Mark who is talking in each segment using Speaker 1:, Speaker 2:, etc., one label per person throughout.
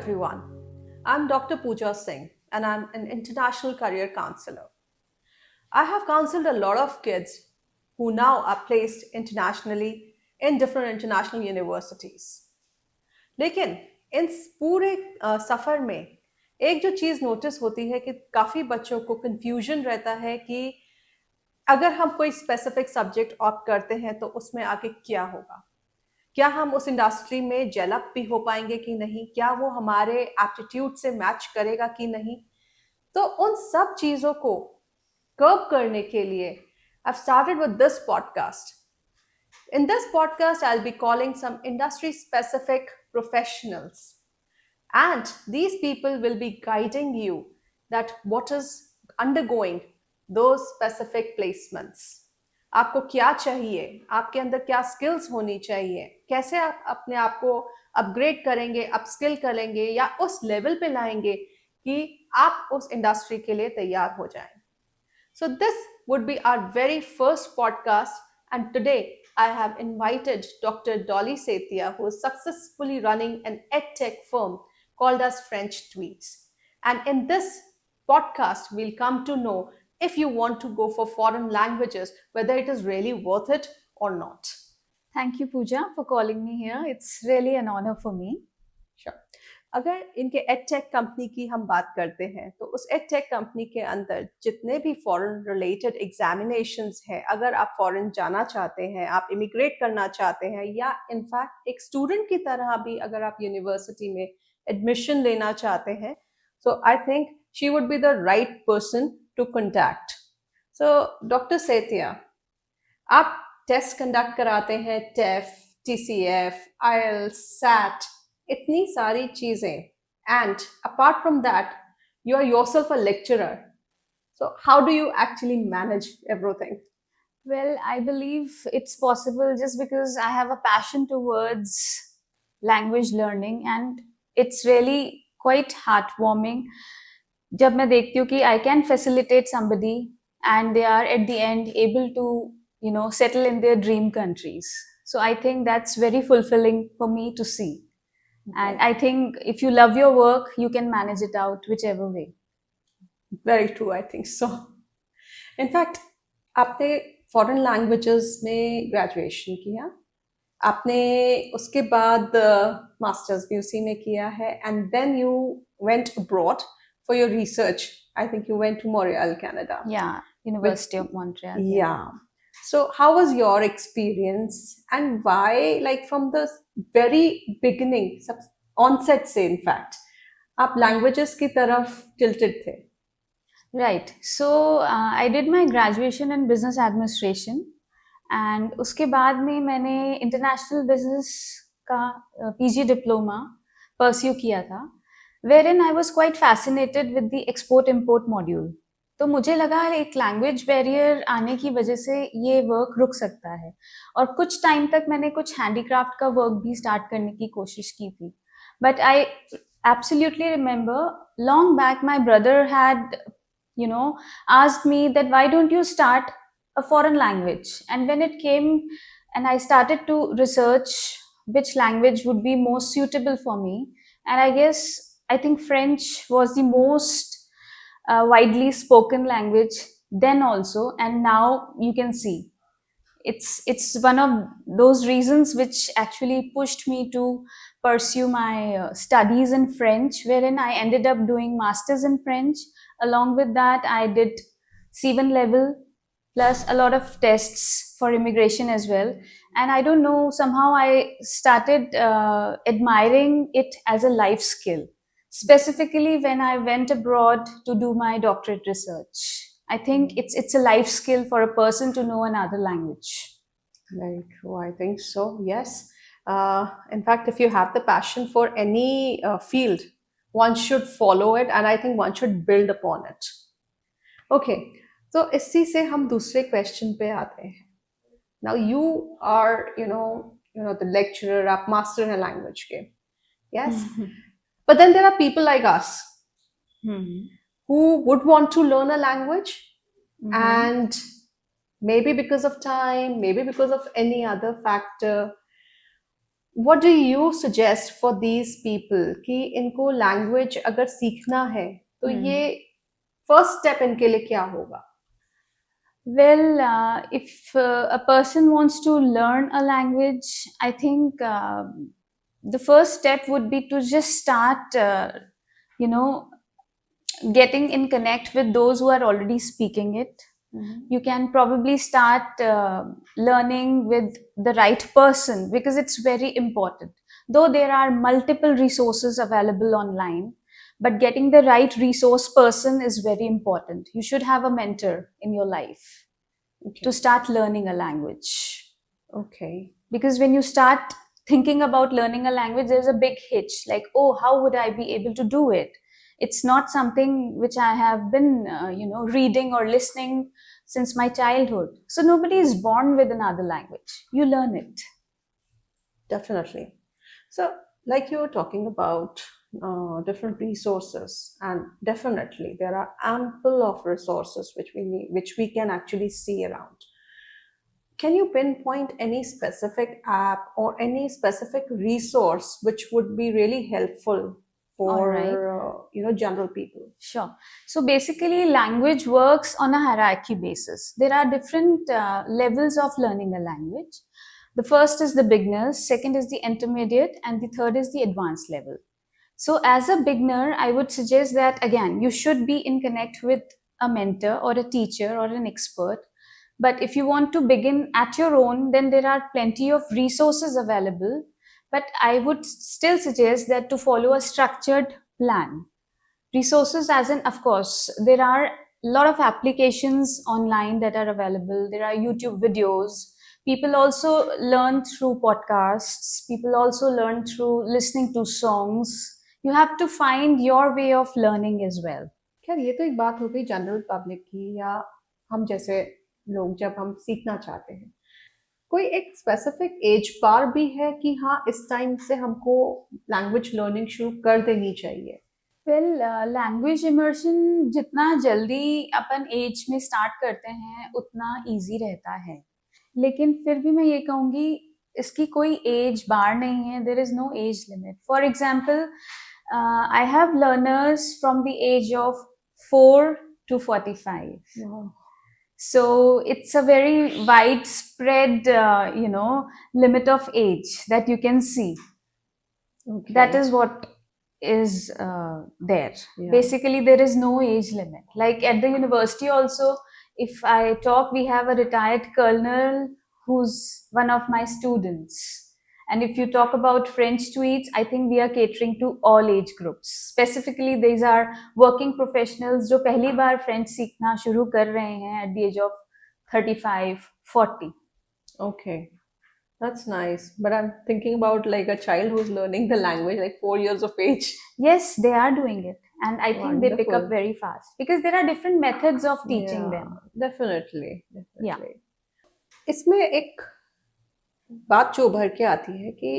Speaker 1: everyone. I'm Dr. Pooja Singh and I'm an international career counselor. I have counseled a lot of kids who now are placed internationally in different international universities. लेकिन इस पूरे सफ़र में एक जो चीज़ notice होती है कि काफ़ी बच्चों को कंफ्यूजन रहता है कि अगर हम कोई स्पेसिफिक सब्जेक्ट ऑप्ट करते हैं तो उसमें आगे क्या होगा, क्या हम उस इंडस्ट्री में जेलअप भी हो पाएंगे कि नहीं, क्या वो हमारे एप्टीट्यूड से मैच करेगा कि नहीं। तो उन सब चीज़ों को कर्व करने के लिए I've started with this podcast. In this podcast, I'll be calling some industry specific professionals. And these people will be guiding you that what is undergoing those specific placements. आपको क्या चाहिए, आपके अंदर क्या स्किल्स होनी चाहिए, कैसे आप अपने आप को अपग्रेड करेंगे, अपस्किल करेंगे या उस लेवल पे लाएंगे कि आप उस इंडस्ट्री के लिए तैयार हो जाएं। So this would be our very first podcast, and today I have invited Dr. Dolly Setia, who is successfully running an edtech firm called as French Tweets. And in this podcast, we'll come to know if you want to go for foreign languages, whether it is really worth it or not.
Speaker 2: Thank you, Pooja, for calling me here. It's really an honor for me.
Speaker 1: Sure. अगर इनके edtech company की हम बात करते हैं तो उस edtech company के अंदर जितने भी फॉरेन रिलेटेड एग्जामिनेशंस हैं, अगर आप फॉरेन जाना चाहते हैं, आप इमिग्रेट करना चाहते हैं या इनफैक्ट एक स्टूडेंट की तरह भी अगर आप यूनिवर्सिटी में एडमिशन लेना चाहते हैं, so I think she would be the right person to contact. So doctor Setia, आप टेस्ट कंडक्ट कराते हैं, टेफ, टीसीएफ, आईएलटीएस, सैट, इतनी सारी चीजें, and apart from that you are yourself a lecturer, so how do you actually manage everything?
Speaker 2: Well, I believe it's possible just because I have a passion towards language learning, and it's really quite heartwarming जब मैं देखती हूँ कि I can facilitate somebody and they are at the end able to settle in their dream countries. So I think that's very fulfilling for me to see. And I think if you love your work, you can manage it out whichever way.
Speaker 1: Very true, I think so. In fact, आपने foreign languages में graduation किया, आपने उसके बाद masters भी उसी में किया है, and then you went abroad for your research. I think you went to Montreal, Canada.
Speaker 2: Yeah, University of Montreal.
Speaker 1: Yeah. So how was your experience and why, like from the very beginning, onset से in fact, आप languages की तरफ tilted थे?
Speaker 2: Right. So I did my graduation in business administration, and उसके बाद में मैंने international business का PG diploma pursue किया था, wherein I was quite fascinated with the export import module. तो मुझे लगा एक लैंग्वेज बैरियर आने की वजह से ये वर्क रुक सकता है, और कुछ टाइम तक मैंने कुछ हैंडीक्राफ्ट का वर्क भी स्टार्ट करने की कोशिश की थी. But I absolutely remember long back my brother had asked me that why don't you start a foreign language, and when it came and I started to research which language would be most suitable for me, and I think French was the most widely spoken language then also, and now you can see it's one of those reasons which actually pushed me to pursue my studies in French, wherein I ended up doing masters in French. Along with that, I did C1 level plus a lot of tests for immigration as well, and I don't know, somehow I started admiring it as a life skill, specifically when I went abroad to do my doctorate research. I think it's a life skill for a person to know another language.
Speaker 1: Very true, I think so, yes. In fact, if you have the passion for any field, one should follow it, and I think one should build upon it. Okay, so इसी से हम दूसरे question पे आते हैं. Now you are, the lecturer, आप master in a language के, yes. But then there are people like us who would want to learn a language, and maybe because of time, maybe because of any other factor, What do you suggest for these people कि इनको language अगर सीखना है तो ये first step इनके लिए क्या होगा?
Speaker 2: Well, if a person wants to learn a language, I think the first step would be to just start, you know, getting in connect with those who are already speaking it. You can probably start learning with the right person, because it's very important. Though there are multiple resources available online, but getting the right resource person is very important. You should have a mentor in your life
Speaker 1: Okay.
Speaker 2: to start learning a language.
Speaker 1: Okay.
Speaker 2: Because when you start thinking about learning a language, there's a big hitch, like, oh, how would I be able to do it? It's not something which I have been reading or listening since my childhood. So nobody is born with another language. You learn it.
Speaker 1: Definitely. So, like you were talking about different resources, and definitely there are ample of resources which we need, which we can actually see around. Can you pinpoint any specific app or any specific resource which would be really helpful
Speaker 2: All right.
Speaker 1: for general people?
Speaker 2: Sure. So basically, language works on a hierarchy basis. There are different levels of learning a language. The first is the beginners, second is the intermediate, and the third is the advanced level. So, as a beginner, I would suggest that again, you should be in connect with a mentor or a teacher or an expert. But if you want to begin at your own, then there are plenty of resources available. But I would still suggest that to follow a structured plan. Resources, as in, of course, there are a lot of applications online that are available. There are YouTube videos. People also learn through podcasts. People also learn through listening to songs. You have to find your way of learning as well.
Speaker 1: खैर ये तो एक बात हो गई general public की, या हम जैसे लोग जब हम सीखना चाहते हैं, कोई एक स्पेसिफिक एज बार भी है कि हाँ इस टाइम से हमको लैंग्वेज लर्निंग शुरू कर देनी चाहिए?
Speaker 2: वेल, लैंग्वेज इमर्शन जितना जल्दी अपन एज में स्टार्ट करते हैं उतना इजी रहता है, लेकिन फिर भी मैं ये कहूँगी इसकी कोई एज बार नहीं है. There is no age limit. For example, I have learners from the age of 4 to 45.
Speaker 1: Wow.
Speaker 2: So it's a very widespread, limit of age that you can see.
Speaker 1: Okay.
Speaker 2: That is what is there.
Speaker 1: Yeah.
Speaker 2: Basically, there is no age limit. Like at the university also, if I talk, we have a retired colonel who's one of my students. And if you talk about French tweets, I think we are catering to all age groups. Specifically, these are working professionals जो पहली बार French सीखना शुरू कर रहे हैं at the age of 35, 40.
Speaker 1: Okay. That's nice. But I'm thinking about like a child who's learning the language like 4 years of age.
Speaker 2: Yes, they are doing it. And I think they pick up
Speaker 1: Wonderful.
Speaker 2: very fast because there are different methods of teaching
Speaker 1: Yeah,
Speaker 2: them.
Speaker 1: Definitely.
Speaker 2: Yeah.
Speaker 1: इसमें एक बात जो उभर के आती है कि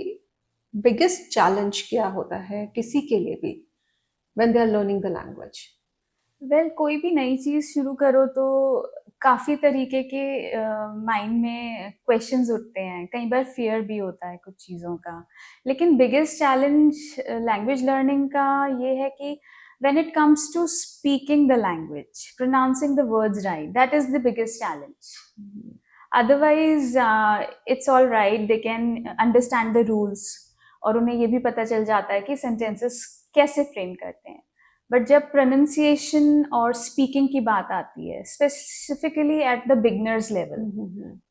Speaker 1: biggest challenge क्या होता है किसी के लिए भी when they are learning the language?
Speaker 2: Well, कोई भी नई चीज शुरू करो तो काफी तरीके के माइंड में क्वेश्चंस उठते हैं. कई बार फियर भी होता है कुछ चीजों का. लेकिन बिगेस्ट चैलेंज लैंग्वेज लर्निंग का ये है कि when it comes to speaking the language, pronouncing the words right, that is the biggest challenge. Otherwise, it's all right. They can understand the rules और उन्हें ये भी पता चल जाता है कि sentences कैसे फ्रेम करते हैं. बट जब प्रोनाउंसिएशन और स्पीकिंग की बात आती है, specifically at the beginners level,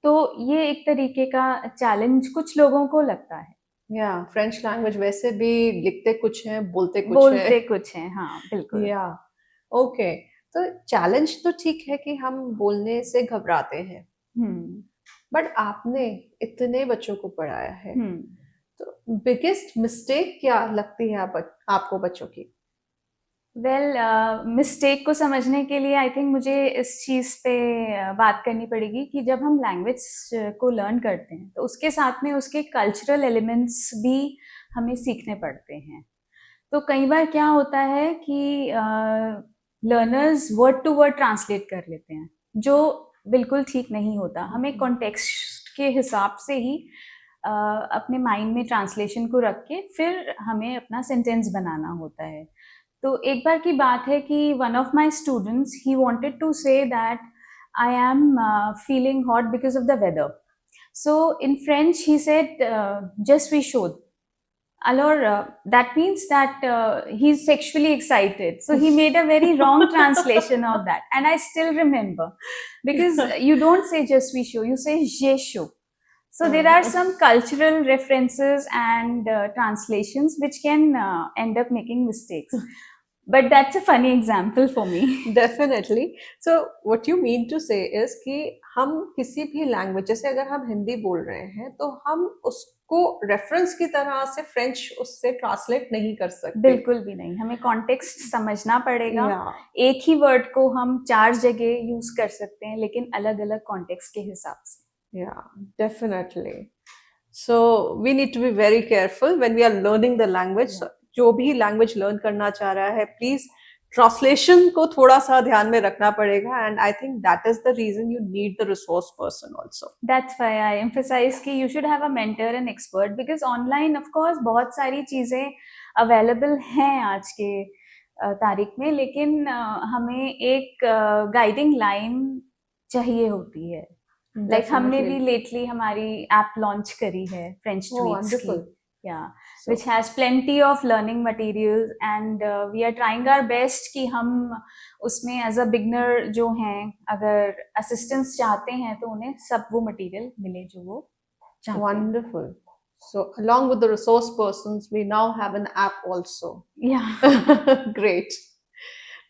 Speaker 2: तो ये एक तरीके का चैलेंज कुछ लोगों को लगता है.
Speaker 1: या फ्रेंच लैंग्वेज वैसे भी लिखते कुछ हैं, बोलते कुछ हैं.
Speaker 2: हाँ, बिल्कुल.
Speaker 1: या ओके. तो चैलेंज तो ठीक है कि हम बोलने से घबराते हैं, बट आपने इतने बच्चों को पढ़ाया है, तो बिगेस्ट मिस्टेक क्या लगती है आपको बच्चों की?
Speaker 2: वेल, मिस्टेक को समझने के लिए आई थिंक मुझे इस चीज़ पे बात करनी पड़ेगी कि जब हम लैंग्वेज को लर्न करते हैं तो उसके साथ में उसके कल्चरल एलिमेंट्स भी हमें सीखने पड़ते हैं. तो कई बार क्या होता है कि learners word to word translate कर लेते हैं, जो बिल्कुल ठीक नहीं होता. हमें कॉन्टेक्स्ट के हिसाब से ही अपने माइंड में ट्रांसलेशन को रख के फिर हमें अपना सेंटेंस बनाना होता है. तो एक बार की बात है कि one of my students he wanted to say that I am feeling hot because of the weather. So in French, he said, "Je suis chaud." Alors, that means that he's sexually excited. So he made a very wrong translation of that, and I still remember because you don't say "je suis chaud," you say "j'ai chaud." So there are some cultural references and translations which can end up making mistakes. But that's a funny example for me.
Speaker 1: Definitely. So what you mean to say is कि हम किसी भी language, जैसे अगर हम हिंदी बोल रहे हैं तो हम उसको रेफरेंस की तरह से फ्रेंच उससे ट्रांसलेट नहीं कर सकते.
Speaker 2: बिल्कुल भी नहीं, हमें कॉन्टेक्स्ट समझना पड़ेगा.
Speaker 1: Yeah.
Speaker 2: एक ही वर्ड को हम 4 जगह यूज कर सकते हैं लेकिन अलग अलग कॉन्टेक्स्ट के हिसाब से.
Speaker 1: Yeah, definitely. So we need to be very careful when we are learning the language.
Speaker 2: Yeah.
Speaker 1: जो भी लैंग्वेज लर्न करना चाह रहा है, प्लीज ट्रांसलेशन को थोड़ा सा ध्यान में रखना पड़ेगा. And I think that is the reason you need the resource person also.
Speaker 2: That's why I emphasize कि you should have a mentor and expert because online of course बहुत सारी चीजें available हैं आज के तारीख में, लेकिन हमें एक गाइडिंग लाइन चाहिए होती है. लाइक हमने भी लेटली हमारी ऐप लॉन्च करी है फ्रेंच ट्वीट्स की. Yeah, so, which has plenty of learning materials and we are trying our best कि हम उसमें as a beginner जो हैं अगर assistance चाहते हैं तो उन्हें सब वो material मिले जो वो चाहते हैं.
Speaker 1: Wonderful. So along with the resource persons, we now have an app also.
Speaker 2: Yeah.
Speaker 1: Great.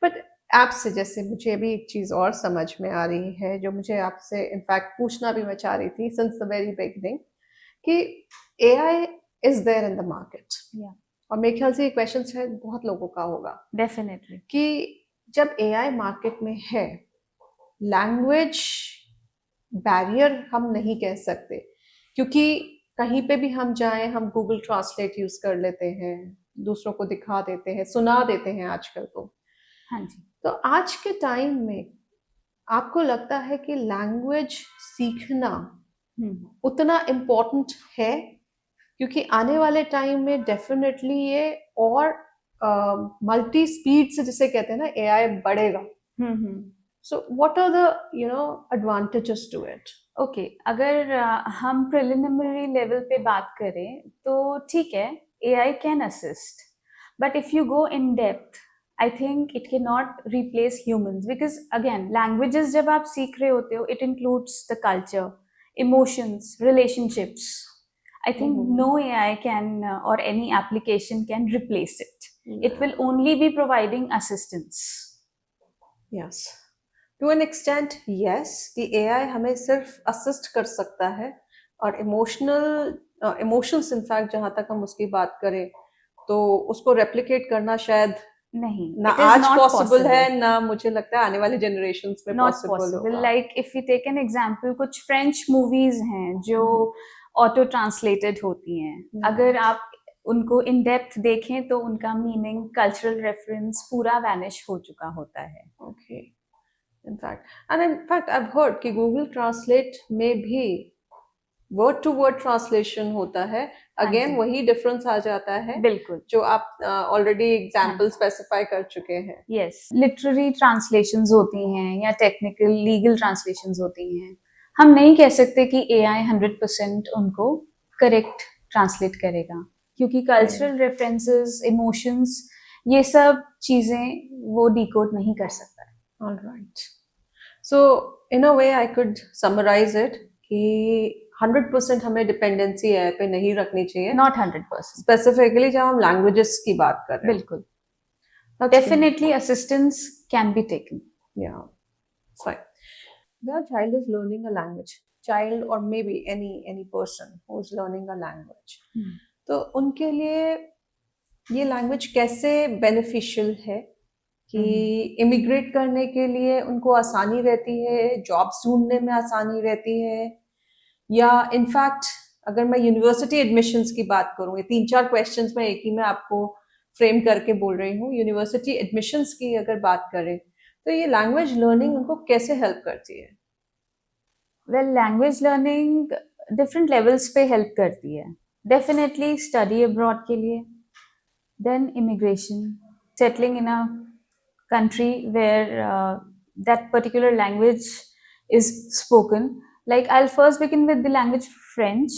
Speaker 1: But app से जैसे मुझे भी एक चीज और समझ में आ रही है जो मुझे आपसे इनफैक्ट पूछना भी मैं चाह रही थी सिंस द वेरी बिगिनिंग कि AI is there in the market.
Speaker 2: Yeah.
Speaker 1: और मेरे ख्याल से ये क्वेश्चन शायद बहुत लोगों का होगा.
Speaker 2: Definitely.
Speaker 1: कि जब AI मार्केट में है, लैंग्वेज बैरियर हम नहीं कह सकते क्योंकि कहीं पे भी हम जाएं हम गूगल ट्रांसलेट यूज कर लेते हैं, दूसरों को दिखा देते हैं, सुना देते हैं आजकल तो.
Speaker 2: हाँ जी.
Speaker 1: तो आज के टाइम में आपको लगता है कि लैंग्वेज सीखना उतना इम्पोर्टेंट है? क्योंकि आने वाले टाइम में डेफिनेटली ये और मल्टी स्पीड से जिसे कहते हैं ना AI बढ़ेगा. So what are the advantages to it?
Speaker 2: Okay, अगर हम प्रिलिमिनरी लेवल पे बात करें तो ठीक है, AI can assist, but if you go in depth I think it cannot replace humans because again languages जब आप सीख रहे होते हो it includes the culture, emotions, relationships. I think no AI can or any application can replace it. It will only be providing assistance.
Speaker 1: Yes, to an extent yes, कि AI हमें सिर्फ assist कर सकता है और emotions in fact जहाँ तक हम उसकी बात करें तो उसको replicate करना शायद
Speaker 2: नहीं,
Speaker 1: ना आज पॉसिबल है ना मुझे लगता है आने वाले जनरेशंस में पॉसिबल होगा.
Speaker 2: Like if you take an example, कुछ फ्रेंच मूवीज हैं जो ऑटो ट्रांसलेटेड होती हैं. अगर आप उनको इन डेप्थ देखें तो उनका मीनिंग, कल्चरल रेफरेंस पूरा वैनिश हो चुका होता है.
Speaker 1: Okay. In fact I have heard कि गूगल ट्रांसलेट में भी वर्ड टू वर्ड ट्रांसलेशन होता है. अगेन वही डिफरेंस आ जाता है.
Speaker 2: बिल्कुल,
Speaker 1: जो आप ऑलरेडी एग्जांपल स्पेसिफाई कर चुके हैं.
Speaker 2: यस, लिटरेरी ट्रांसलेशंस होती हैं या टेक्निकल लीगल ट्रांसलेशंस होती हैं. हम नहीं कह सकते कि AI 100% उनको करेक्ट ट्रांसलेट करेगा क्योंकि कल्चरल रेफरेंसेस, इमोशंस, ये सब चीजें वो डिकोड नहीं कर सकता.
Speaker 1: Alright. So in a way I could summarise it कि 100% हमें डिपेंडेंसी AI पे नहीं रखनी चाहिए.
Speaker 2: नॉट 100%.
Speaker 1: स्पेसिफिकली जब हम लैंग्वेजेस की बात कर रहे हैं.
Speaker 2: बिल्कुल. Definitely assistance can be taken.
Speaker 1: Yeah, fine. The child is learning a language. Child or maybe any person who is learning a language. तो उनके लिए ये लैंग्वेज कैसे बेनिफिशियल है कि इमिग्रेट करने के लिए उनको आसानी रहती है, जॉब्स ढूंढने में आसानी रहती है, या इनफैक्ट अगर मैं यूनिवर्सिटी एडमिशन्स की बात करूँ, ये 3-4 क्वेश्चंस मैं एक ही में आपको फ्रेम करके बोल रही हूँ. यूनिवर्सिटी एडमिशन्स की अगर बात करें तो ये लैंग्वेज लर्निंग उनको कैसे हेल्प करती है?
Speaker 2: Well, language learning different levels पे हेल्प करती है. डेफिनेटली स्टडी अब्रॉड के लिए, then immigration, settling in a country where that particular language is spoken. Like I'll first begin with the language French.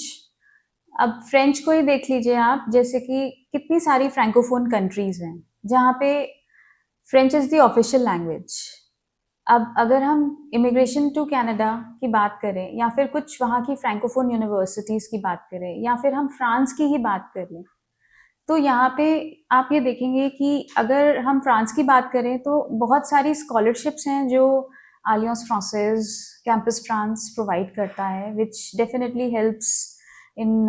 Speaker 2: अब फ्रेंच को ही देख लीजिए आप, जैसे कि कितनी सारी फ्रैंकोफोन कंट्रीज हैं जहाँ पे French is the official language. अब अगर हम इमिग्रेशन टू कनाडा की बात करें, या फिर कुछ वहाँ की फ्रैंकोफोन यूनिवर्सिटीज की बात करें, या फिर हम फ्रांस की ही बात करें, तो यहाँ पे आप ये देखेंगे कि अगर हम फ्रांस की बात करें तो बहुत सारी स्कॉलरशिप्स हैं जो Alliance Francaise, campus France provide करता है, which definitely helps in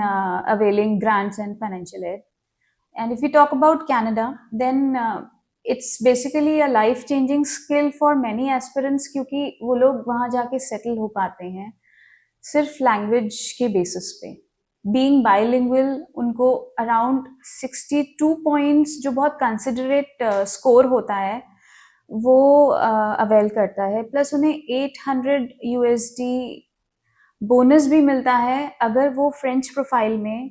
Speaker 2: availing grants and financial aid. And if you talk about Canada, then it's basically a life changing skill for many aspirants, क्योंकि वो लोग वहाँ जाके settle हो पाते हैं सिर्फ लैंग्वेज के बेसिस पे. बीइंग बाइलिंगुअल, उनको अराउंड 62 पॉइंट्स, जो बहुत कंसिडरेट स्कोर होता है, वो अवेल करता है. प्लस उन्हें 800 USD बोनस भी मिलता है अगर वो फ्रेंच प्रोफाइल में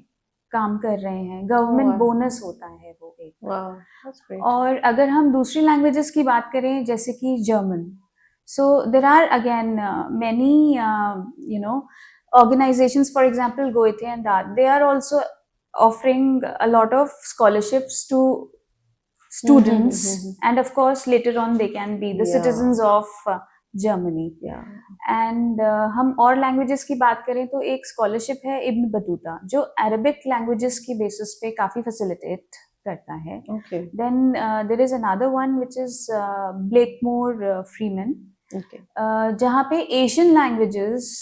Speaker 2: काम कर रहे हैं. Government
Speaker 1: wow.
Speaker 2: बोनस होता है वो एक.
Speaker 1: Wow, that's great.
Speaker 2: और अगर हम दूसरी लैंग्वेजेस की बात करें, जैसे कि German, so there are again many organizations, for example Goethe and that, they are also offering a lot of scholarships to students. And of course later on they can be the citizens of Germany. And हम और languages की बात करें तो एक scholarship है Ibn Battuta, जो Arabic languages की बेसिस पे काफी फैसिलिटेट करता है. Then there is another one which is Blakemore Freeman, जहाँ पे एशियन लैंग्वेजेस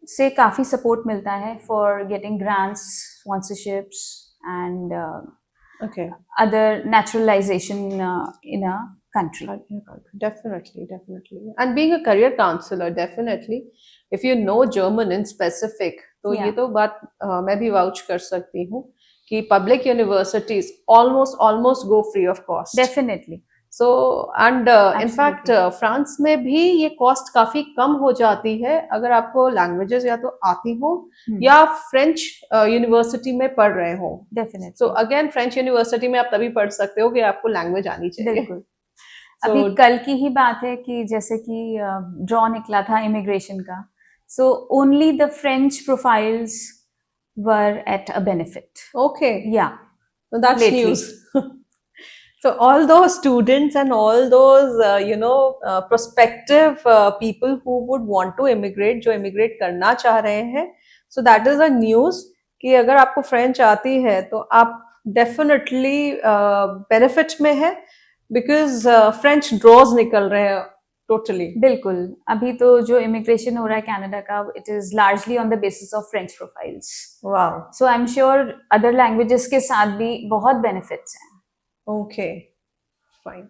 Speaker 2: से काफी सपोर्ट मिलता है for getting grants, sponsorships and other naturalization in a country.
Speaker 1: Definitely. And being a career counselor, definitely, if you know German in specific, तो ये तो बात मैं भी वाउच कर सकती हूँ कि public universities almost go free of cost.
Speaker 2: Definitely.
Speaker 1: So and in fact France में भी ये कॉस्ट काफी कम हो जाती है अगर आपको लैंग्वेजेस या तो आती हो या फ्रेंच यूनिवर्सिटी में पढ़ रहे हो.
Speaker 2: Definitely.
Speaker 1: So again French university में आप तभी पढ़ सकते हो कि आपको लैंग्वेज आनी चाहिए.
Speaker 2: बिल्कुल. अभी कल की ही बात है कि जैसे कि ड्रॉ निकला था इमिग्रेशन का, so only the French profiles were at a benefit.
Speaker 1: Okay.
Speaker 2: Yeah.
Speaker 1: So that's news. So all those students and all those prospective people who would want to immigrate, जो immigrate करना चाह रहे हैं, so that is a news कि अगर आपको French आती है तो आप definitely benefit में है, बिकॉज फ्रेंच ड्रॉज निकल रहे हैं टोटली.
Speaker 2: बिल्कुल. अभी तो जो इमिग्रेशन हो रहा है कनाडा का, it is largely on the basis of French profiles.
Speaker 1: Wow.
Speaker 2: So I am sure other languages के साथ भी बहुत बेनिफिट्स हैं.
Speaker 1: ओके, फाइन,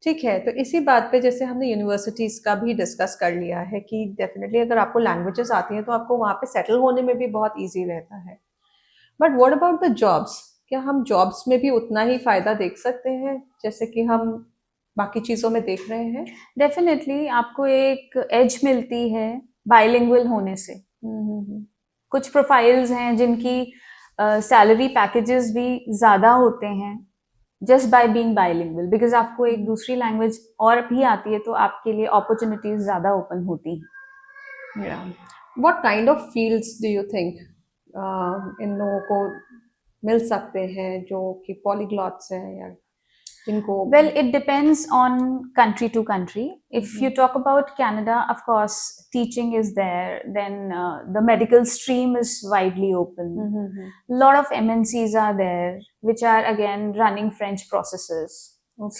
Speaker 1: ठीक है. तो इसी बात पे जैसे हमने यूनिवर्सिटीज का भी डिस्कस कर लिया है कि डेफिनेटली अगर आपको लैंग्वेजेस आती हैं तो आपको वहाँ पे सेटल होने में भी बहुत ईजी रहता है. But what about the jobs? क्या हम जॉब्स में भी उतना ही फायदा देख सकते हैं जैसे कि हम बाकी चीजों में देख रहे हैं?
Speaker 2: डेफिनेटली आपको एक एज मिलती है बाइलिंगुअल होने से. कुछ प्रोफाइल्स हैं जिनकी सैलरी पैकेजेस भी ज्यादा होते हैं just by being bilingual, because आपको एक दूसरी लैंग्वेज और भी आती है तो आपके लिए अपॉर्चुनिटीज ज्यादा ओपन होती हैं.
Speaker 1: What kind of fields do you think in लोगों को मिल सकते हैं जो कि पॉलीग्लॉट्स हैं या जिनको?
Speaker 2: Well, it depends on country to country. If you talk about Canada, of course, teaching is there. Then the medical stream is widely open. A lot of MNCs are there, which are again running French processes.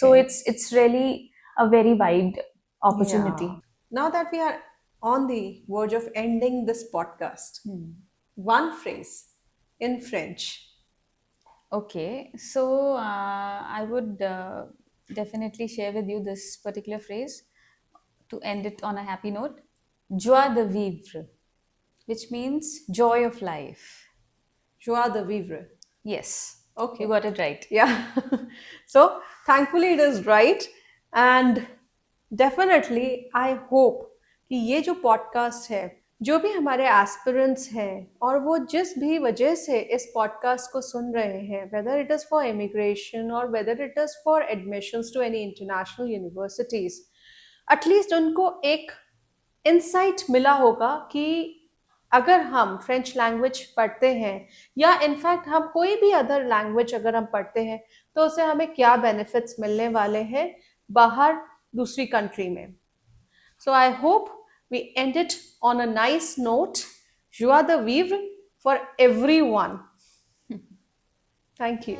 Speaker 2: So it's really a very wide opportunity.
Speaker 1: Now that we are on the verge of ending this podcast, one phrase in French.
Speaker 2: Okay, so I would definitely share with you this particular phrase to end it on a happy note. Joie de vivre, which means joy of life.
Speaker 1: Joie de vivre.
Speaker 2: Yes.
Speaker 1: Okay.
Speaker 2: You got it right.
Speaker 1: Yeah. So thankfully it is right. And definitely I hope कि ये जो podcast है जो भी हमारे aspirants हैं और वो जिस भी वजह से इस पॉडकास्ट को सुन रहे हैं, whether it is for immigration और whether it is for admissions to any international universities, at least उनको एक इंसाइट मिला होगा कि अगर हम फ्रेंच लैंग्वेज पढ़ते हैं या इनफैक्ट हम कोई भी अदर लैंग्वेज अगर हम पढ़ते हैं तो उससे हमें क्या बेनिफिट्स मिलने वाले हैं बाहर दूसरी कंट्री में. So I hope we end it on a nice note. Joie de vivre for everyone. Thank you.